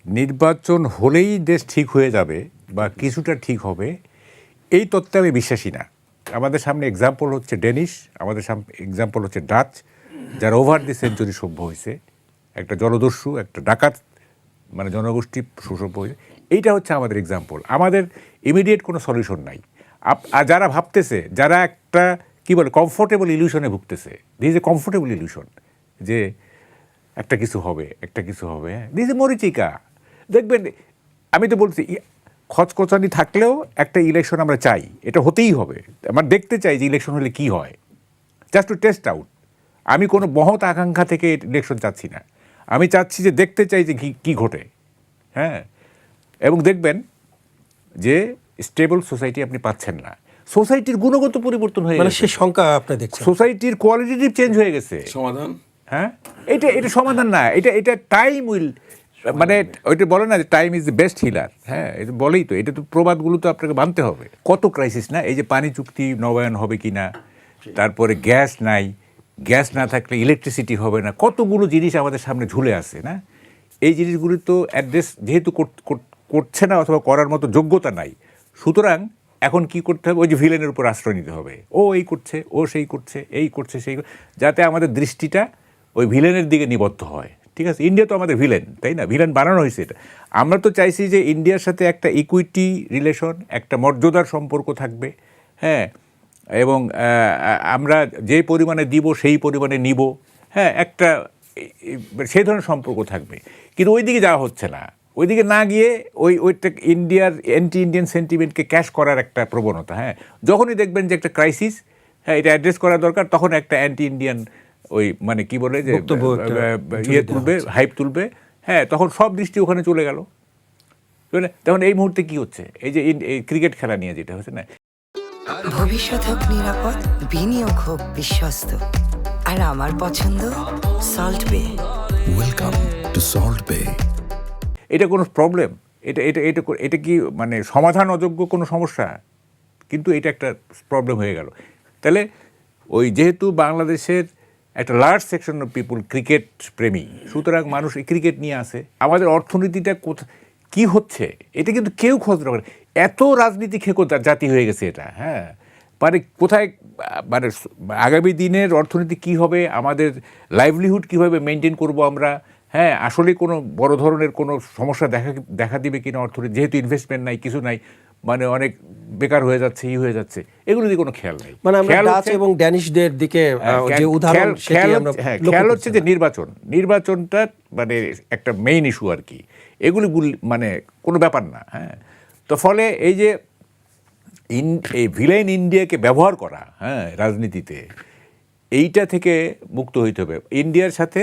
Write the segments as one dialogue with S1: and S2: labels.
S1: নির্বাচন হলেই দেশ ঠিক হয়ে যাবে বা কিছুটা ঠিক হবে এই তত্ত্বে আমি বিশ্বাসী না। আমাদের সামনে এক্সাম্পল হচ্ছে ডেনিশ, আমাদের সামনে এক্সাম্পল হচ্ছে ডাচ, যারা ওভার দি সেঞ্চুরি সভ্য হয়েছে, একটা জলদস্যু, একটা ডাকাত, মানে জনগোষ্ঠী সুসভ্য হয়েছে। এইটা হচ্ছে আমাদের এক্সাম্পল। আমাদের ইমিডিয়েট কোনো সলিউশন নাই। আর যারা ভাবতেছে, যারা একটা কী বলে কমফোর্টেবল ইলিউশনে ভুগতেছে, this is a comfortable illusion যে একটা কিছু হবে, একটা কিছু হবে, দিস ইজ মরিচিকা। দেখবেন, আমি তো বলছি খচখচানি থাকলেও একটা ইলেকশন আমরা চাই, এটা হতেই হবে। আমরা দেখতে চাই যে ইলেকশন হলে কি হয়, জাস্ট টু টেস্ট আউট। আমি কোনো মহৎ আকাঙ্ক্ষা থেকে ইলেকশন চাচ্ছি না, আমি চাচ্ছি যে দেখতে চাই যে কী ঘটে। হ্যাঁ, এবং দেখবেন যে স্টেবল সোসাইটি আপনি পাচ্ছেন না, সোসাইটির গুণগত পরিবর্তন হয়ে গেছে,
S2: সে সংখ্যা আপনি দেখছেন,
S1: সোসাইটির কোয়ালিটেটিভ চেঞ্জ হয়ে গেছে।
S3: সমাধান,
S1: হ্যাঁ, এটা সমাধান না, এটা টাইম উইল, মানে ওইটা বলে না যে time is the best healer. হ্যাঁ, এটা বলেই তো, এটা তো প্রবাদগুলো তো আপনাকে মানতে হবে। কত ক্রাইসিস না, এই যে পানি চুক্তি নবায়ন হবে কি না, তারপরে গ্যাস নাই, গ্যাস না থাকলে ইলেকট্রিসিটি হবে না, কতগুলো জিনিস আমাদের সামনে ঝুলে আছে না। এই জিনিসগুলো তো অ্যাড্রেস যেহেতু করছে না অথবা করার মতো যোগ্যতা নাই, সুতরাং এখন কি করতে হবে, ওই যে ভিলেনের উপর আশ্রয় নিতে হবে। ও এই করছে, ও সেই করছে, এই করছে, সেই, যাতে আমাদের দৃষ্টিটা ওই ভিলেনের দিকে নিবদ্ধ হয়। ঠিক আছে, ইন্ডিয়া তো আমাদের ভিলেন, তাই না? ভিলেন বানানো হয়েছে এটা। আমরা তো চাইছি যে ইন্ডিয়ার সাথে একটা ইকুইটি রিলেশন, একটা মর্যাদার সম্পর্ক থাকবে। হ্যাঁ, এবং আমরা যে পরিমাণে দিব সেই পরিমাণে নিব। হ্যাঁ, একটা সেই ধরনের সম্পর্ক থাকবে। কিন্তু ওই দিকে যাওয়া হচ্ছে না, ওইদিকে না গিয়ে ওইটা ইন্ডিয়ার অ্যান্টি ইন্ডিয়ান সেন্টিমেন্টকে ক্যাশ করার একটা প্রবণতা। হ্যাঁ, যখনই দেখবেন যে একটা ক্রাইসিস, হ্যাঁ, এটা অ্যাড্রেস করা দরকার, তখন একটা অ্যান্টি ইন্ডিয়ান ওই মানে কি বলে যে ইয়ে তুলবে, হাইপ তুলবে। হ্যাঁ, তখন সব দৃষ্টি ওখানে চলে গেল। তখন এই মুহূর্তে কি হচ্ছে, এই যে এই ক্রিকেট খেলা নিয়ে যেটা হচ্ছে না,
S4: ভবিষ্যৎ হোক নিরাপদ, বিনিয়োগ হোক বিশ্বস্ত, আর আমার পছন্দ সল্ট বে।
S5: ওয়েলকাম টু সল্ট বে।
S1: এটা কোনো প্রবলেম? এটা এটা এটা এটা কি মানে সমাধান অযোগ্য কোনো সমস্যা? কিন্তু এটা একটা প্রবলেম হয়ে গেল। তাহলে ওই যেহেতু বাংলাদেশের একটা large section of people cricket প্রেমী, সুতরাং মানুষ এই ক্রিকেট নিয়ে আসে। আমাদের অর্থনীতিটা কী হচ্ছে এটা কিন্তু কেউ খোঁজ রাখে না। এত রাজনীতি খেকো জাতি হয়ে গেছে এটা। হ্যাঁ, মানে কোথায়, মানে আগামী দিনের অর্থনীতি কী হবে, আমাদের লাইভলিহুড কীভাবে মেনটেন করব আমরা। হ্যাঁ, আসলে কোনো বড় ধরনের কোনো সমস্যা দেখা দিবে কিনা অর্থনীতি, যেহেতু ইনভেস্টমেন্ট নাই, কিছু নাই, মানে অনেক বেকার হয়ে যাচ্ছে, হয়ে যাচ্ছে, এগুলো দিয়ে কোনো খেয়াল নেই।
S2: মানে আমরা ডাচ এবং ড্যানিশদের দিকে যে উদাহরণ,
S1: খেয়াল হচ্ছে যে নির্বাচনটা মানে একটা মেইন ইস্যু আর কি, এগুলি মানে কোনো ব্যাপার না। হ্যাঁ, তো ফলে এই যে এই ভিলেন ইন্ডিয়াকে ব্যবহার করা, হ্যাঁ, রাজনীতিতে, এইটা থেকে মুক্ত হইতে হবে। ইন্ডিয়ার সাথে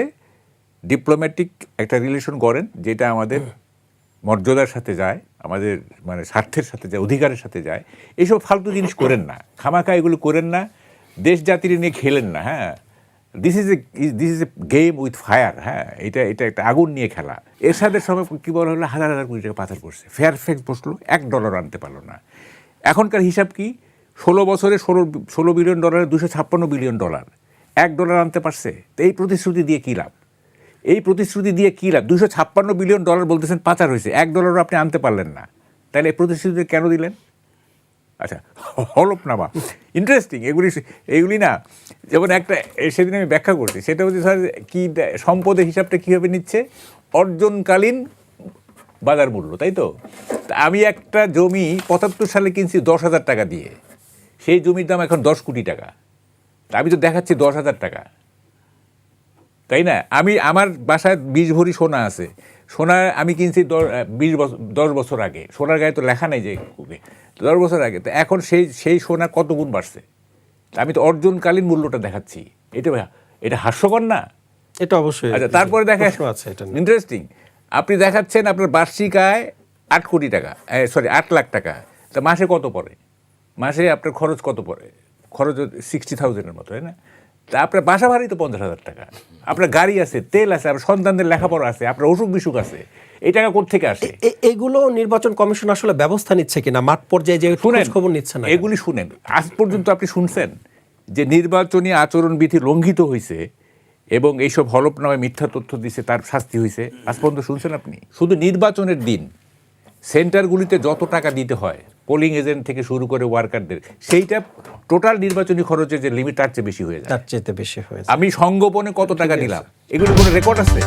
S1: ডিপ্লোম্যাটিক একটা রিলেশন করেন, যেটা আমাদের মর্যাদার সাথে যায়, আমাদের মানে স্বার্থের সাথে যায়, অধিকারের সাথে যায়। এইসব ফালতু জিনিস করেন না, খামাখা এগুলো করেন না, দেশ জাতির নিয়ে খেলেন না। হ্যাঁ, this is A game with fire. হ্যাঁ, এটা একটা আগুন নিয়ে খেলা। এরশাদের সময় কী বলা হলো, হাজার হাজার কোটি টাকা পাচার করছে, ফেয়ারফ্যাক্স বসলো, $1 আনতে পারলো না। এখনকার হিসাব কি, 16 বছরে $16 বিলিয়ন, $256 বিলিয়ন, $1 আনতে পারছে। তো এই প্রতিশ্রুতি দিয়ে কী লাভ? এই প্রতিশ্রুতি দিয়ে কী লাভ? $256 বিলিয়ন বলতেছেন পাচার হয়েছে, $1 আপনি আনতে পারলেন না, তাহলে এই প্রতিশ্রুতি কেন দিলেন? আচ্ছা, হলফনামা ইন্টারেস্টিং এগুলি না। যেমন একটা সেদিন আমি ব্যাখ্যা করছি, সেটা হচ্ছে স্যার কী সম্পদের হিসাবটা কীভাবে নিচ্ছে, অর্জনকালীন বাজার মূল্য, তাই তো? আমি একটা জমি 75 সালে কিনছি 10,000 টাকা দিয়ে, সেই জমির দাম এখন 10 কোটি টাকা, তা আমি তো দেখাচ্ছি 10,000 টাকা, তাই না? আমার বাসায় 20 ভরি সোনা আছে, সোনা আমি কিনছি 10 বছর আগে, সোনার গায়ে তো লেখা নেই যে 10 বছর আগে, তো এখন সেই সোনা কত গুণ বাড়ছে, আমি তো অর্জনকালীন মূল্যটা দেখাচ্ছি। এটা হাস্যকর না?
S2: এটা অবশ্যই।
S1: আচ্ছা, তারপরে দেখা ইন্টারেস্টিং, আপনি দেখাচ্ছেন আপনার বার্ষিক আয় 8 কোটি টাকা, সরি 8 লাখ টাকা, তা মাসে কত পড়ে? মাসে আপনার খরচ কত পড়ে? খরচ 60,000-এর মতো, তাই না? তা আপনার বাসা ভাড়াই তো 50,000 টাকা, আপনার গাড়ি আছে, তেল আছে, আপনার সন্তানদের লেখাপড়া আছে, আপনার অসুখ বিসুখ আছে, এই টাকা কোত্থেকে আসে?
S2: এগুলো নির্বাচন কমিশন আসলে ব্যবস্থা নিচ্ছে কিনা, মাঠ পর্যায়ে যে খবর নিচ্ছে না,
S1: এগুলি শুনেন। আজ পর্যন্ত আপনি শুনছেন যে নির্বাচনী আচরণবিধি লঙ্ঘিত হয়েছে এবং এইসব হলফনামায় মিথ্যা তথ্য দিছে, তার শাস্তি হয়েছে। আজ পর্যন্ত শুনছেন আপনি? শুধু নির্বাচনের দিন সেন্টারগুলিতে যত টাকা দিতে হয় পোলিং এজেন্ট থেকে শুরু করে ওয়ার্কারদের, সেইটা টোটাল নির্বাচনী খরচের যে লিমিট তার চেয়ে বেশি হয়ে যায়।
S2: তার চেয়ে বেশি হয়েছে।
S1: আমি সংগোপনে কত টাকা নিলাম, এগুলো কোনো রেকর্ড আছে?